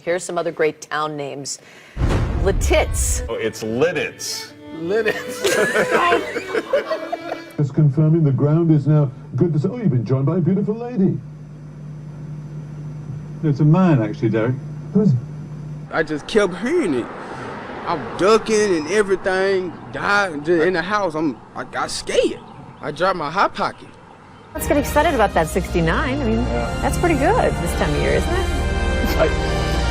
Here's some other great town names. Lititz. Oh, it's Lidditz. Lidditz. It's confirming the ground is now good to say. Oh, you've been joined by a beautiful lady. It's a man, actually, Derek. Who's... I just kept hearing it. I'm ducking and everything. Died in the house. I got scared. I dropped my hot pocket. Let's get excited about that 69. I mean, that's pretty good this time of year, isn't it?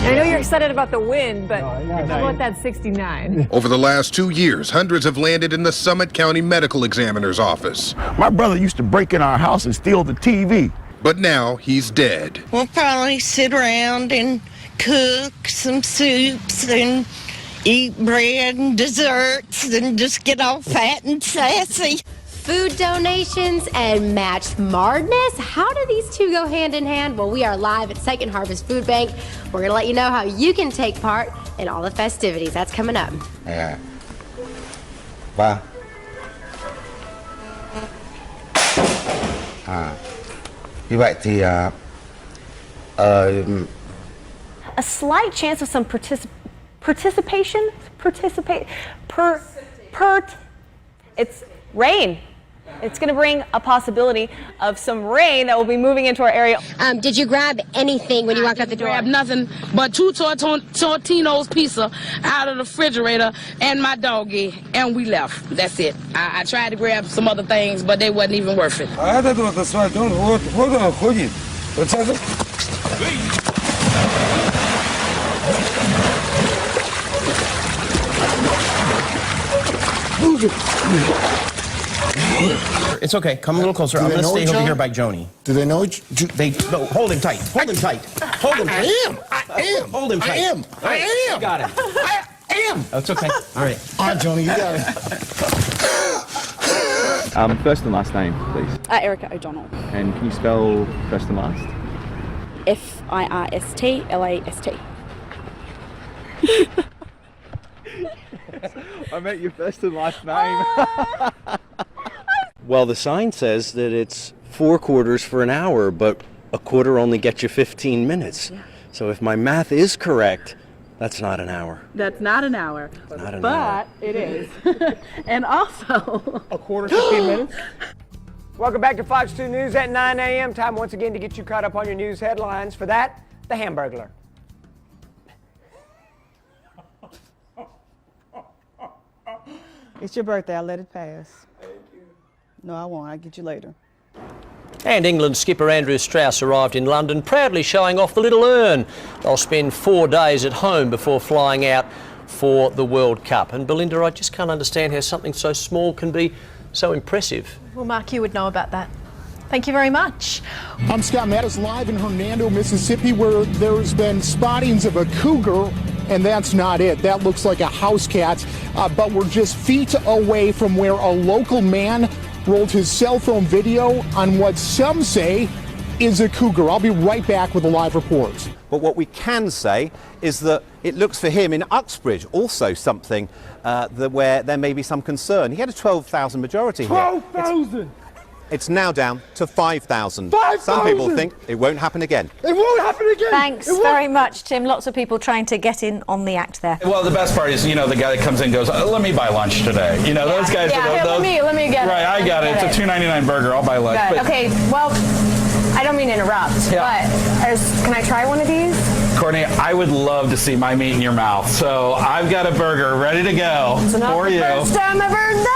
I know you're excited about the win, but how about that 69? Over the last 2 years, hundreds have landed in the Summit County Medical Examiner's office. My brother used to break in our house and steal the TV. But now he's dead. We'll probably sit around and cook some soups and eat bread and desserts and just get all fat and sassy. Food donations and Match Madness. How do these two go hand in hand? Well, we are live at Second Harvest Food Bank. We're going to let you know how you can take part in all the festivities. That's coming up. Yeah. Wow. Như vậy thì A slight chance of some it's rain. It's going to bring a possibility of some rain that will be moving into our area. Did you grab anything when you walked out the door? I grabbed nothing but 2 Tortino's pizza out of the refrigerator and my doggy, and we left. That's it. I tried to grab some other things, but they wasn't even worth it. It's okay. Come a little closer. I'm going to stay over here by Joni. Do they know No, hold him tight. Hold him tight. Hold him tight. I am. Hold him tight. I am. You got him. I am. That's okay. All right. All right, Joni, you got it. First and last name, please. Erica O'Donnell. And can you spell first and last? FirstLast. I meant your first and last name. Well, the sign says that it's 4 quarters for an hour, but a quarter only gets you 15 minutes. Yeah. So if my math is correct, that's not an hour. That's not an hour. Not an but hour. It is. And also... A quarter, 15 minutes. Welcome back to Fox 2 News at 9 a.m. Time once again to get you caught up on your news headlines. For that, the Hamburglar. It's your birthday. I'll let it pass. Thank you. No, I won't. I'll get you later. And England skipper Andrew Strauss arrived in London, proudly showing off the little urn. They'll spend 4 days at home before flying out for the World Cup. And Belinda, I just can't understand how something so small can be so impressive. Well, Mark, you would know about that. Thank you very much. I'm Scott Mattis, live in Hernando, Mississippi, where there's been spottings of a cougar, and that's not it. That looks like a house cat, but we're just feet away from where a local man rolled his cell phone video on what some say is a cougar. I'll be right back with a live report. But what we can say is that it looks for him in Uxbridge also something where there may be some concern. He had a 12,000 majority here. 12,000! It's now down to 5,000. Some people think it won't happen again. It won't happen again! Thanks very much, Tim. Lots of people trying to get in on the act there. Well, the best part is, the guy that comes in and goes, let me buy lunch today. Those guys. Yeah, let me get it. Right, I got it. It's a $2.99 burger. I'll buy lunch. But, okay, well, I don't mean to interrupt, but can I try one of these? Courtney, I would love to see my meat in your mouth. So I've got a burger ready to go for you. First time I've heard that.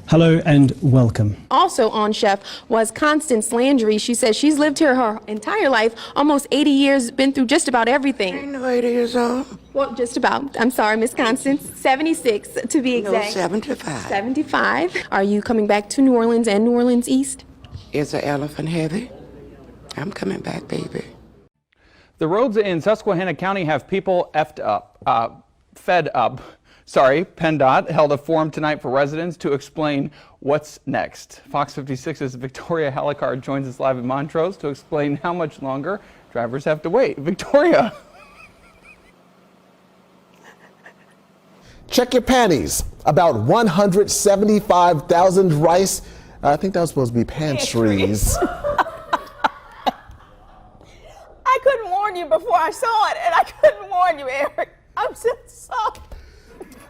Hello and welcome. Also on, Chef, was Constance Landry. She says she's lived here her entire life, almost 80 years, been through just about everything. Ain't no 80 years old. Well, just about. I'm sorry, Miss Constance. 76 to be exact. No, 75. 75. Are you coming back to New Orleans and New Orleans East? Is the elephant heavy? I'm coming back, baby. The roads in Susquehanna County have people fed up. PennDOT held a forum tonight for residents to explain what's next. Fox 56's Victoria Helicard joins us live in Montrose to explain how much longer drivers have to wait. Victoria. Check your panties. About 175,000 rice. I think that was supposed to be pantries. I couldn't warn you before I saw it, and I couldn't warn you, Eric. I'm so sorry.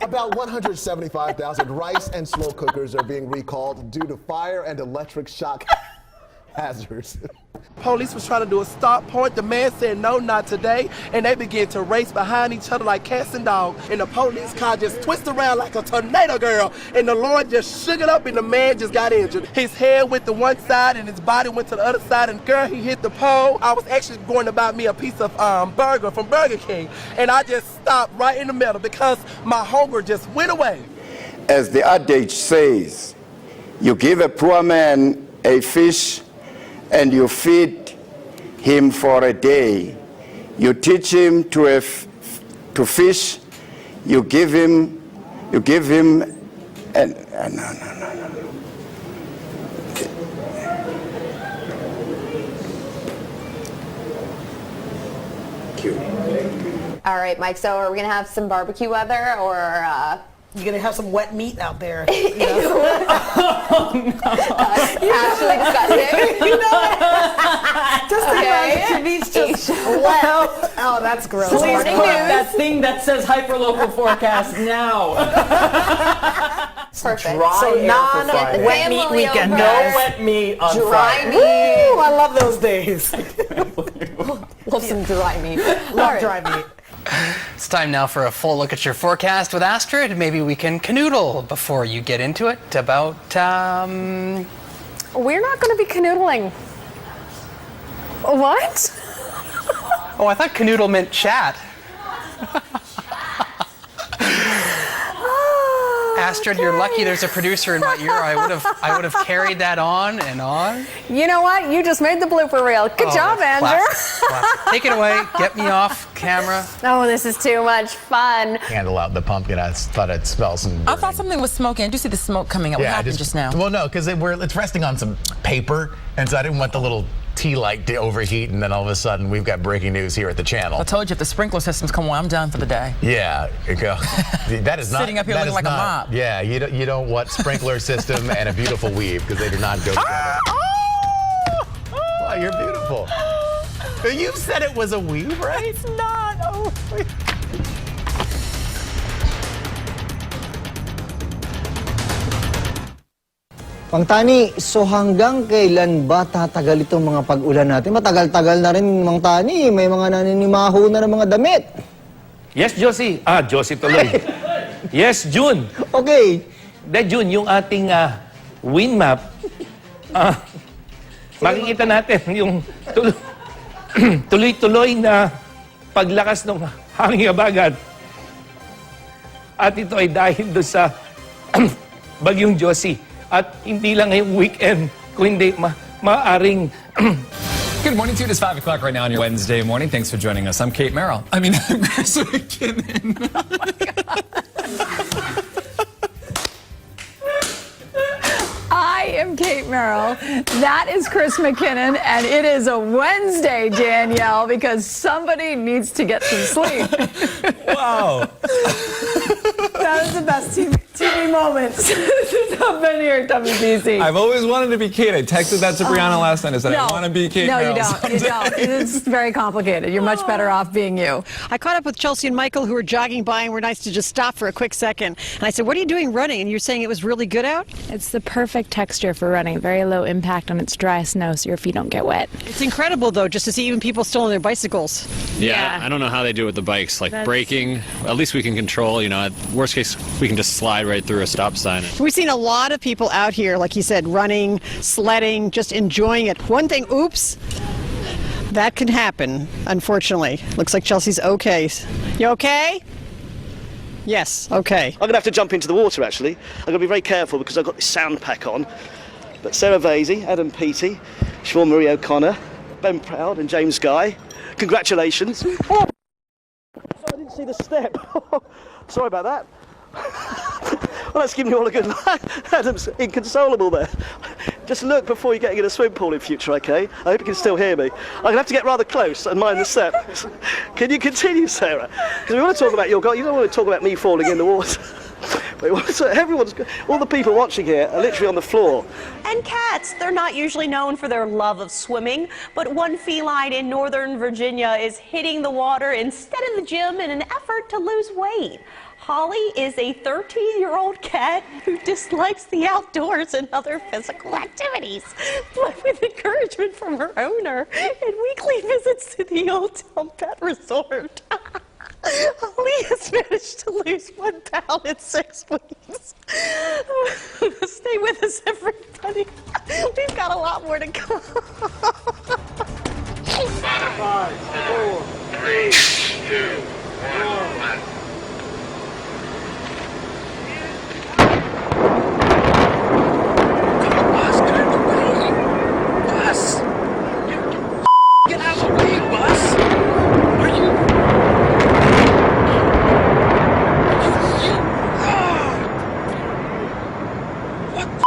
About 175,000 rice and slow cookers are being recalled due to fire and electric shock hazards. Police was trying to do a stop point. The man said, no, not today. And they began to race behind each other like cats and dogs. And the police car just twisted around like a tornado, girl. And the Lord just shook it up and the man just got injured. His head went to one side and his body went to the other side. And girl, he hit the pole. I was actually going to buy me a piece of burger from Burger King. And I just stopped right in the middle because my hunger just went away. As the adage says, you give a poor man a fish and you feed him for a day. You teach him to fish. You give him, and no. All right, Mike, so are we going to have some barbecue weather or... You're going to have some wet meat out there. Actually disgusting. You know what? Just the meat's just wet. Oh, that's gross. Please put that thing that says hyperlocal forecast now. Perfect. Dry So air for Friday. non-wet meat weekend, No guys. wet meat on Dry Friday. meat. Woo, I love those days. Love some dry meat. Love dry meat. It's time now for a full look at your forecast with Astrid. Maybe we can canoodle before you get into it about, We're not going to be canoodling. What? Oh, I thought canoodle meant chat. Astrid, you're lucky there's a producer in my ear. I would have carried that on and on. You know what? You just made the blooper reel. Good job, Andrew. Classic. Take it away. Get me off camera. Oh, this is too much fun. Handle out the pumpkin. I thought I'd smell some. I thought something was smoking. I do see the smoke coming up. What happened just now? Well, no, because it's resting on some paper, and so I didn't want the little tea light to overheat, and then all of a sudden we've got breaking news here at the channel. I told you if the sprinkler systems come on, I'm done for the day. Yeah, that is not Sitting up here looking like a mop. Yeah, you don't want sprinkler system and a beautiful weave because they do not go together. Wow, you're beautiful. You said it was a weave, right? It's not. Oh. Mang-Tani, so hanggang kailan ba tatagal itong mga pag-ulan natin? Matagal-tagal na rin, Mang-Tani. May mga naninimaho na ng mga damit. Yes, Josie. Josie tuloy. Yes, June. Okay. June, yung ating wind map, makikita natin yung tuloy-tuloy na paglakas ng hangin habagat. At ito ay dahil doon sa bagyong Josie. At hindi lang ngayong weekend, kundi maaring... Good morning to you. It is 5 o'clock right now on your Wednesday morning. Thanks for joining us. I'm Kate Merrill. I'm Chris McKinnon. Oh my God. I am Kate Merrill. That is Chris McKinnon, and it is a Wednesday, Danielle, because somebody needs to get some sleep. Wow. That was the best TV moments since I've been here at WBC. I've always wanted to be Kate. I texted that to Brianna last night. I said, I want to be Kate Merrill. No, you don't. You don't. It's very complicated. You're much better off being you. I caught up with Chelsea and Michael, who were jogging by and were nice to just stop for a quick second. And I said, what are you doing running? And you're saying it was really good out? It's the perfect texture for running. Very low impact on its dry snow, so your feet don't get wet. It's incredible, though, just to see even people still on their bicycles. Yeah, I don't know how they do it with the bikes. Like braking, at least we can control. You know, at worst case, we can just slide right through a stop sign. We've seen a lot of people out here, like you said, running, sledding, just enjoying it. One thing, oops, that can happen, unfortunately. Looks like Chelsea's okay. You okay? Yes, okay. I'm going to have to jump into the water, actually. I'm going to be very careful because I've got this sound pack on. But Sarah Vasey, Adam Peaty, Siobhan Marie O'Connor, Ben Proud and James Guy, congratulations. Oh, I didn't see the step. Sorry about that. Well, that's giving you all a good laugh. Adam's inconsolable there. Just look before you get in a swim pool in future, okay? I hope you can still hear me. I'm going to have to get rather close and mind the step. Can you continue, Sarah? Because we want to talk about your goal. You don't want to talk about me falling in the water. But all the people watching here are literally on the floor. And cats, they're not usually known for their love of swimming, but one feline in Northern Virginia is hitting the water instead of the gym in an effort to lose weight. Holly is a 13-year-old cat who dislikes the outdoors and other physical activities, but with encouragement from her owner and weekly visits to the Old Town Pet Resort. Holly has managed to lose 1 pound in 6 weeks. Stay with us, everybody. We've got a lot more to go. 5, 4, 3, 2, 1. Bus! Get out of the way, Bus! Are you... What the...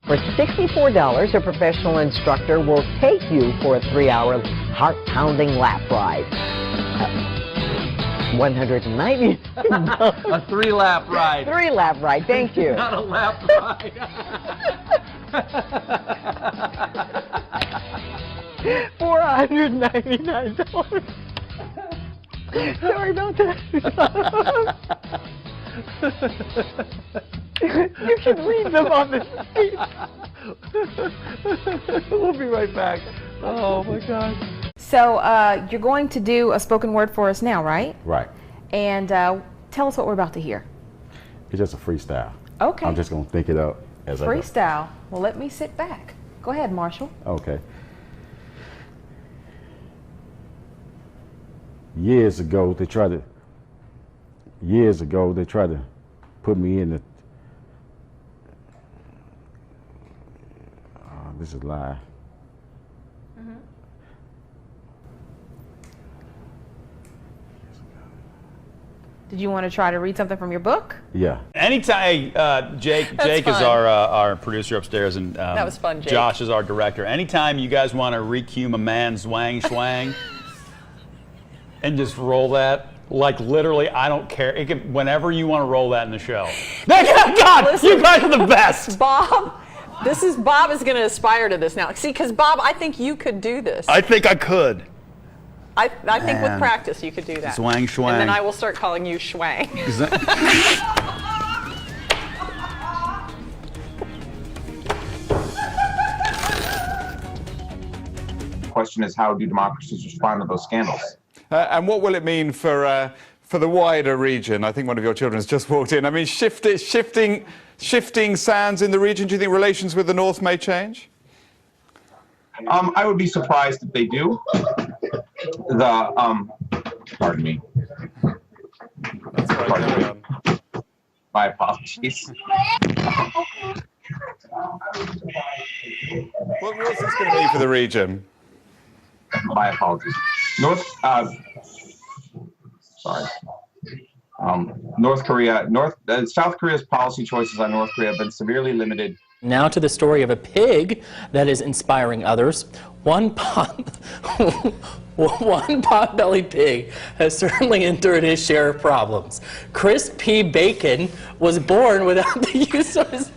For $64, a professional instructor will take you for a 3-hour heart-pounding lap ride. $190. A 3-lap ride. 3-lap ride, thank you. Not a lap ride. $499. Sorry about that. You can read them on the sheet. We'll be right back. Oh my God. So you're going to do a spoken word for us now, right? Right. And tell us what we're about to hear. It's just a freestyle. Okay. I'm just going to think it up as I go. Freestyle. Well, let me sit back. Go ahead, Marshall. Okay. Years ago, they tried to put me in the, this is live. Did you want to try to read something from your book? Yeah. Anytime, Jake is our producer upstairs, and that was fun, Jake. Josh is our director. Anytime you guys want to recume a man's wang schwang and just roll that, like literally, I don't care. It can, whenever you want to roll that in the show. God, Listen, you guys are the best. Bob is going to aspire to this now. See, because Bob, I think you could do this. I think I could. I think with practice you could do that. Zwang schwang. And then I will start calling you Schwang. The question is, how do democracies respond to those scandals? And what will it mean for the wider region? I think one of your children has just walked in. I mean, shifting sands in the region. Do you think relations with the North may change? I would be surprised if they do. Pardon me. Pardon me. My apologies. What's this going to mean for the region? My apologies. South Korea's policy choices on North Korea have been severely limited. Now to the story of a pig that is inspiring others. One pot-bellied pig has certainly endured his share of problems. Chris P. Bacon was born without the use of his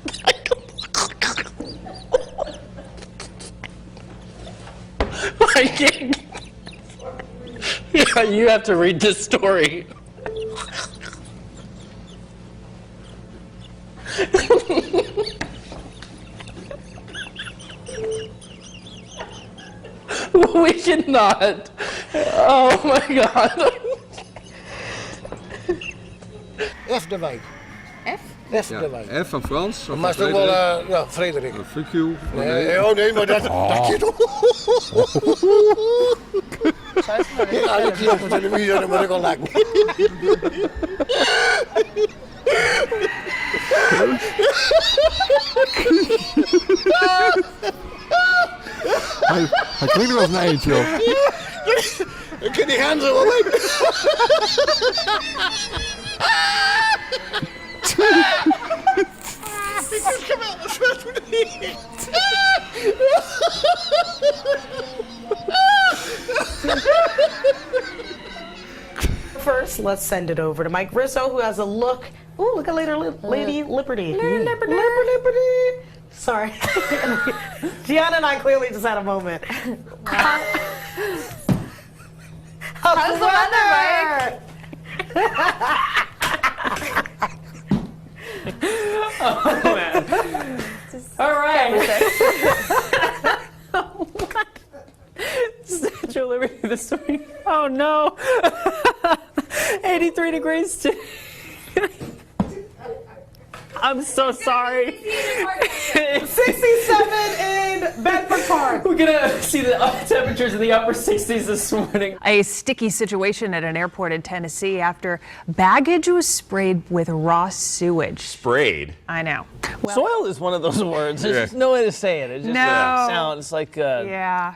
I can't. Yeah, you have to read this story. We cannot. Oh my God. F de wijk. F? F de wijk. F van Frans. Maar toch wel, ja, Frederik. Fuck you. Nee, oh nee, maar dat je toch. Ja, ik zie op de televisie, dan moet ik al lachen. Hij klinkt wel als een eentje. Ik ken die hands are away. Ik heb geweldig zwart voor de First, let's send it over to Mike Rizzo, who has a look. Ooh, look at Lady Liberty. Liberty. Sorry. Gianna and I clearly just had a moment. How's the weather, Oh, man. All right. Statue of Liberty this morning. Oh, no. 83 degrees today. I'm so sorry. 67 in Bedford Park. We're gonna see the temperatures in the upper 60s this morning. A sticky situation at an airport in Tennessee after baggage was sprayed with raw sewage. Sprayed? I know. Well, Soil is one of those words. There's just no way to say it. It just sounds like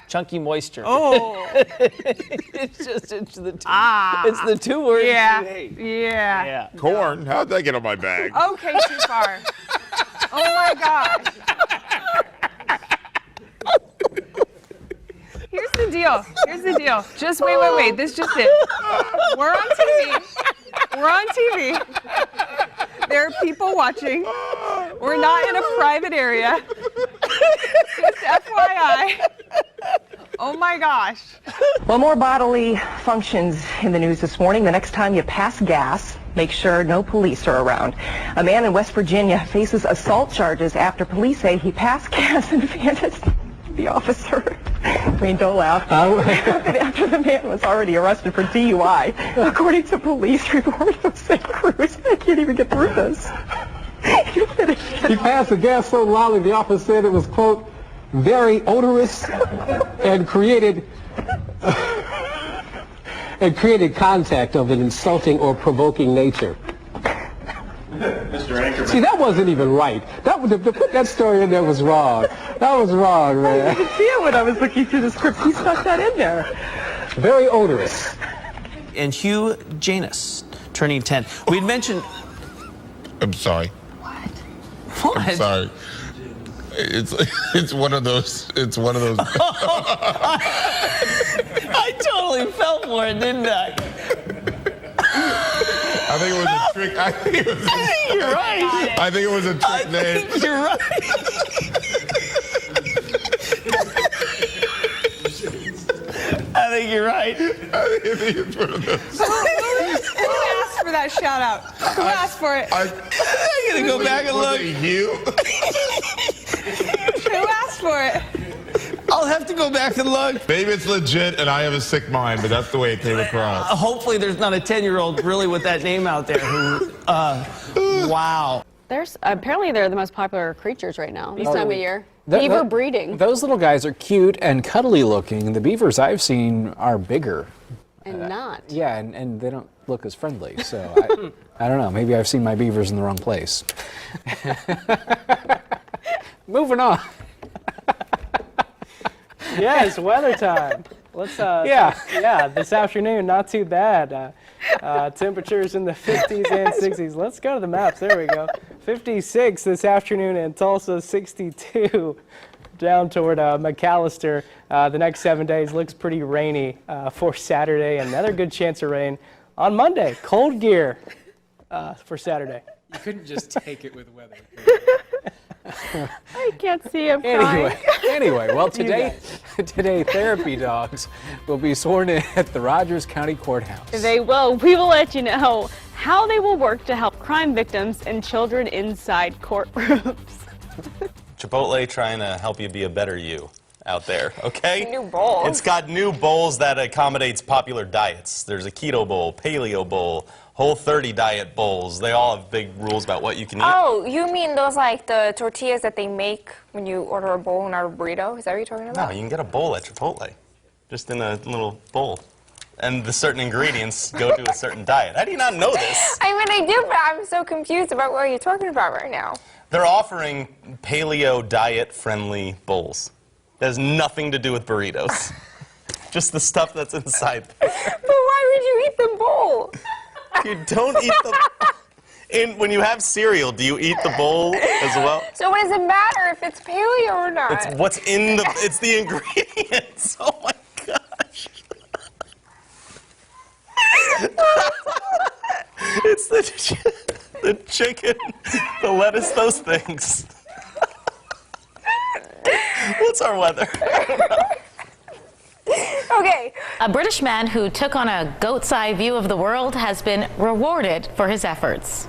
chunky moisture. Oh. it's the two words you hate. Yeah. Corn? How'd that get on my bag? Okay, too far. Oh my gosh. Here's the deal. Just wait. This just it. We're on TV. There are people watching. We're not in a private area. Just FYI. Oh my gosh. Well, more bodily functions in the news this morning. The next time you pass gas, make sure no police are around. A man in West Virginia faces assault charges after police say he passed gas and handed the officer. I mean, don't laugh. After the man was already arrested for DUI, according to police report of St. Cruz. I can't even get through this. He passed the gas so loudly the officer said it was, quote, very odorous and created contact of an insulting or provoking nature. Mr. Anchorman. See, that wasn't even right. To put that story in there was wrong. That was wrong, man. I didn't see it when I was looking through the script. He stuck that in there. Very odorous. And Hugh Janus, turning 10. We'd mentioned... I'm sorry. What? I'm sorry. It's one of those. I totally fell for it, didn't I? I think it was a trick. I think you're right. I think it was a trick name. You're right. I think you're right. I think it's one of those. Who asked for that shout out? Who asked for it? I'm gonna go back and look. You? Who asked for it? I'll have to go back and look. Maybe it's legit and I have a sick mind, but that's the way it came across. Hopefully there's not a 10-year-old really with that name out there who, wow. Apparently they're the most popular creatures right now this time of year. Beaver breeding. Those little guys are cute and cuddly looking. The beavers I've seen are bigger. And not. Yeah, and they don't look as friendly. So I don't know. Maybe I've seen my beavers in the wrong place. Moving on. Yes, weather time. Let's this afternoon, not too bad. Temperatures in the 50s and 60s. Let's go to the maps. There we go. 56 this afternoon in Tulsa, 62 down toward McAllister. The next 7 days looks pretty rainy for Saturday. Another good chance of rain on Monday. Cold gear for Saturday. You couldn't just take it with weather. I can't see him crying. Anyway, well, today therapy dogs will be sworn in at the Rogers County Courthouse. They will. We will let you know how they will work to help crime victims and children inside courtrooms. Chipotle trying to help you be a better you out there, okay? New bowls. It's got new bowls that accommodates popular diets. There's a keto bowl, paleo bowl, Whole30 diet bowls. They all have big rules about what you can eat. Oh, you mean those like the tortillas that they make when you order a bowl and not a burrito? Is that what you're talking about? No, you can get a bowl at Chipotle, just in a little bowl. And the certain ingredients go to a certain diet. How do you not know this? I mean, I do, but I'm so confused about what you're talking about right now. They're offering paleo diet-friendly bowls. That has nothing to do with burritos. just the stuff that's inside there. But why would you eat the bowl? You don't eat the... when you have cereal, do you eat the bowl as well? So what does it matter if it's paleo or not? It's what's in the... It's the ingredients. Oh, my gosh. It's the chicken, the lettuce, those things. What's our weather? Okay. A British man who took on a goat's eye view of the world has been rewarded for his efforts.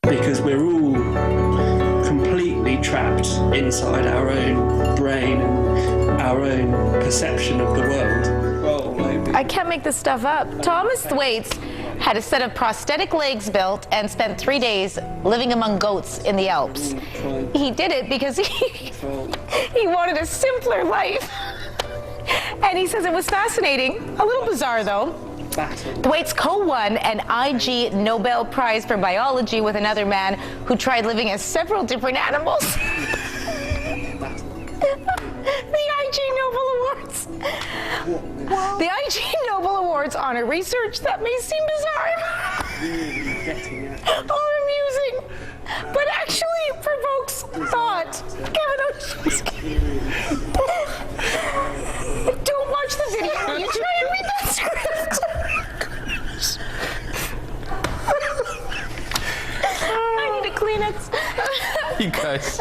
Because we're all completely trapped inside our own brain and our own perception of the world. Well, maybe. I can't make this stuff up. Thomas Thwaites had a set of prosthetic legs built and spent 3 days living among goats in the Alps. He did it because he wanted a simpler life. And he says it was fascinating, a little bizarre though. Thwaites co-won an IG Nobel Prize for Biology with another man who tried living as several different animals. The IG Nobel Awards. The IG Nobel Awards honor research that may seem bizarre or amusing, but actually provokes thought. Kevin O'Shea. Don't watch the video. You try and read that script. I need a Kleenex. You guys.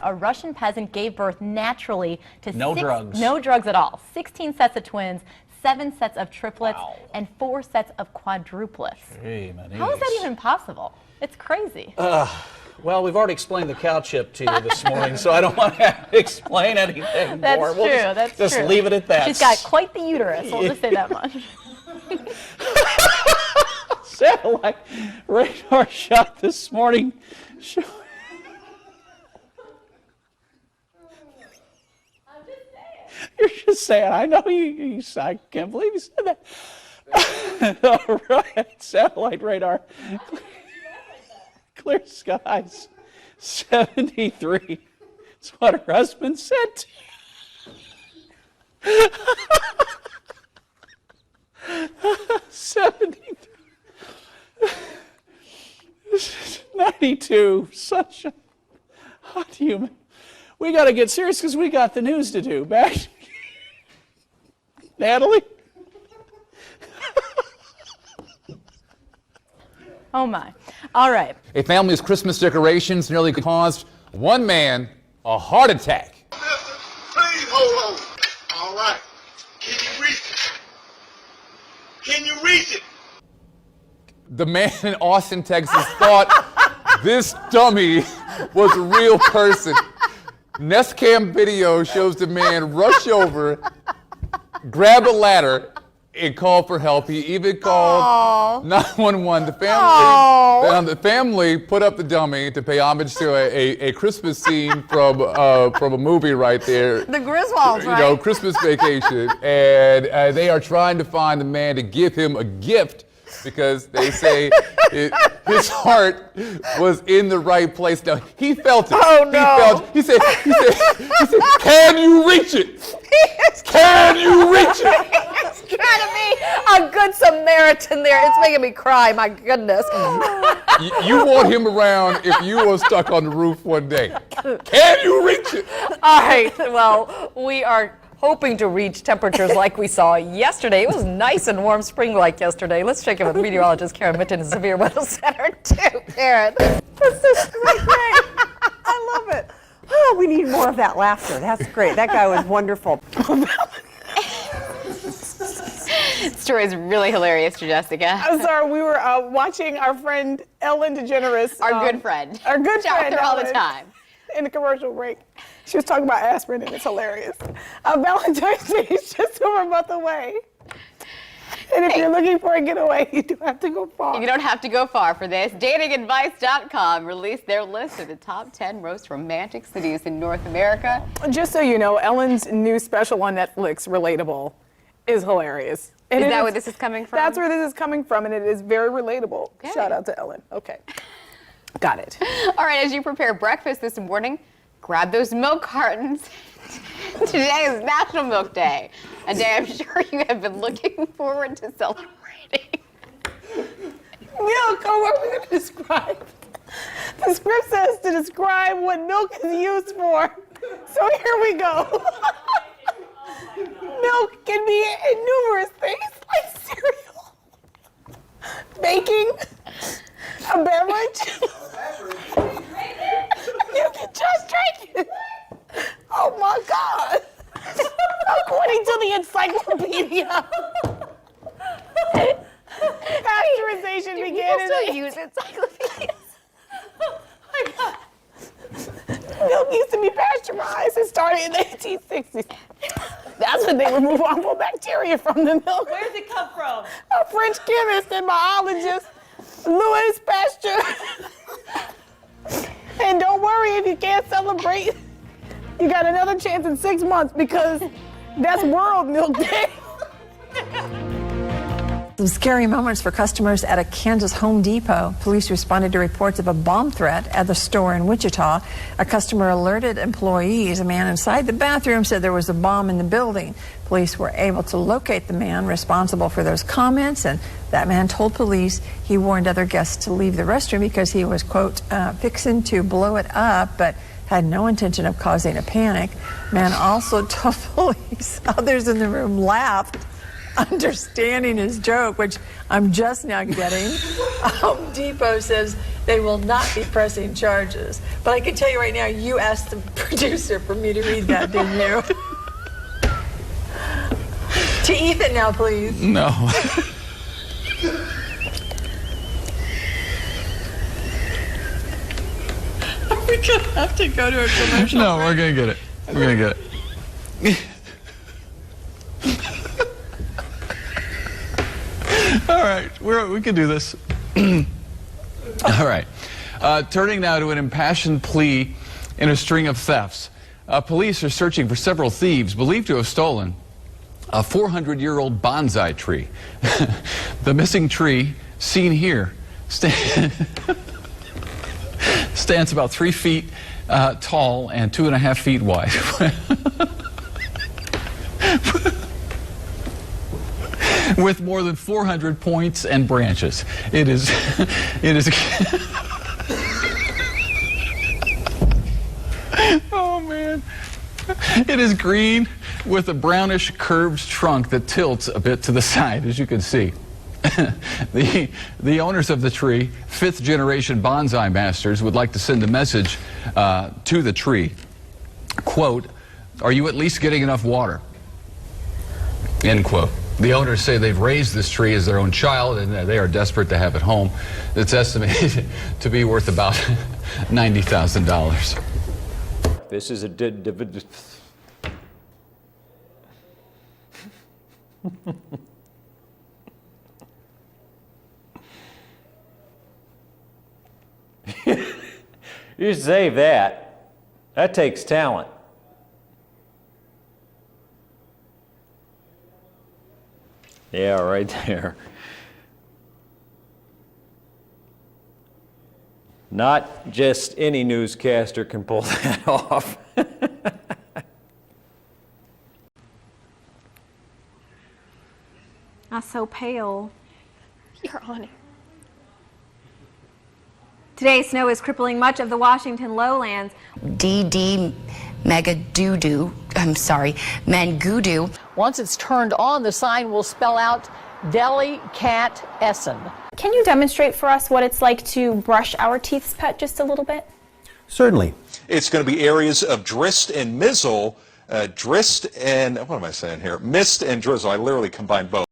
A Russian peasant gave birth naturally to No drugs. No drugs at all. 16 sets of twins, 7 sets of triplets, and 4 sets of quadruplets. Hey, man, How is that even possible? It's crazy. Well, we've already explained the cow chip to you this morning, so I don't want to have to explain anything That's more. true. We'll just true. leave it at that. She's got quite the uterus. We'll just say that much. Satellite radar shot this morning. You're just saying. I know you. I can't believe you said that. All right, satellite radar. Clear skies. 73. That's what her husband said. 73. 92. Such a hot human. We got to get serious because we got the news to do. Back, Natalie. Oh my. All right. A family's Christmas decorations nearly caused one man a heart attack. Please hold on. All right. Can you reach it? Can you reach it? The man in Austin, Texas thought this dummy was a real person. Nest Cam video shows the man rush over, grab a ladder, and call for help. He even called 911. The family put up the dummy to pay homage to a Christmas scene from a movie right there. The Griswolds, You know, Christmas Vacation. And they are trying to find the man to give him a gift because they say his heart was in the right place. Now, he felt it. Oh, no. He said, can you reach it? Can you reach it? It's trying to be a good Samaritan there. It's making me cry, my goodness. You want him around if you were stuck on the roof one day. Can you reach it? All right, well, we are hoping to reach temperatures like we saw yesterday. It was nice and warm spring-like yesterday. Let's check in with meteorologist Karen Mitton in the Severe Weather Center, too. Karen. That's just great. I love it. Oh, we need more of that laughter. That's great. That guy was wonderful. Story is really hilarious, Jessica. I'm sorry, we were watching our friend Ellen DeGeneres. Our good friend. Our good Shout friend. her all the Ellen, time. In the commercial break. She was talking about aspirin and it's hilarious. Valentine's Day is just over a month away. And if you're looking for a getaway, you do have to go far. You don't have to go far for this. Datingadvice.com released their list of the top 10 most romantic cities in North America. Just so you know, Ellen's new special on Netflix, Relatable, is hilarious. And Is that where this is coming from? That's where this is coming from, and it is very relatable. Okay. Shout out to Ellen. Okay. Got it. All right, as you prepare breakfast this morning, grab those milk cartons. Today is National Milk Day. A day I'm sure you have been looking forward to celebrating. Milk, what are we going to describe? The script says to describe what milk is used for. So here we go. Milk can be in numerous things like cereal, baking, a beverage. You can just drink it. Oh my God. According to the encyclopedia. Pasteurization began in still use encyclopedias? Oh my God. Milk used to be pasteurized. It started in the 1860s. That's when they remove harmful bacteria from the milk. Where does it come from? A French chemist and biologist, Louis Pasteur. And don't worry if you can't celebrate. You got another chance in 6 months because that's World Milk Day. Some scary moments for customers at a Kansas Home Depot. Police responded to reports of a bomb threat at the store in Wichita. A customer alerted employees. A man inside the bathroom said there was a bomb in the building. Police were able to locate the man responsible for those comments, and that man told police he warned other guests to leave the restroom because he was, quote, fixing to blow it up, but had no intention of causing a panic. Man also told police others in the room laughed, understanding his joke, which I'm just now getting. Home Depot says they will not be pressing charges. But I can tell you right now, you asked the producer for me to read that, didn't you? To Ethan now, please. No. Are we going to have to go to a commercial? No, we're going to get it. We're going to get it. All right, we can do this. All right. Turning now to an impassioned plea in a string of thefts. Police are searching for several thieves believed to have stolen a 400-year-old bonsai tree. The missing tree, seen here, stands about 3 feet tall and 2.5 feet wide. With more than 400 points and branches. It is oh man. It is green with a brownish curved trunk that tilts a bit to the side, as you can see. The owners of the tree, 5th generation bonsai masters, would like to send a message to the tree. Quote, "Are you at least getting enough water?" End quote. The owners say they've raised this tree as their own child and they are desperate to have it home. It's estimated to be worth about $90,000. This is a You save that. That takes talent. Yeah, right there. Not just any newscaster can pull that off. I'm so pale. You're on it. Today's snow is crippling much of the Washington lowlands. Mangudu. Once it's turned on, the sign will spell out Deli Cat Essen. Can you demonstrate for us what it's like to brush our teeth, Pet, just a little bit? Certainly. It's going to be areas of drist and mizzle. Drist and, what am I saying here? Mist and drizzle. I literally combined both.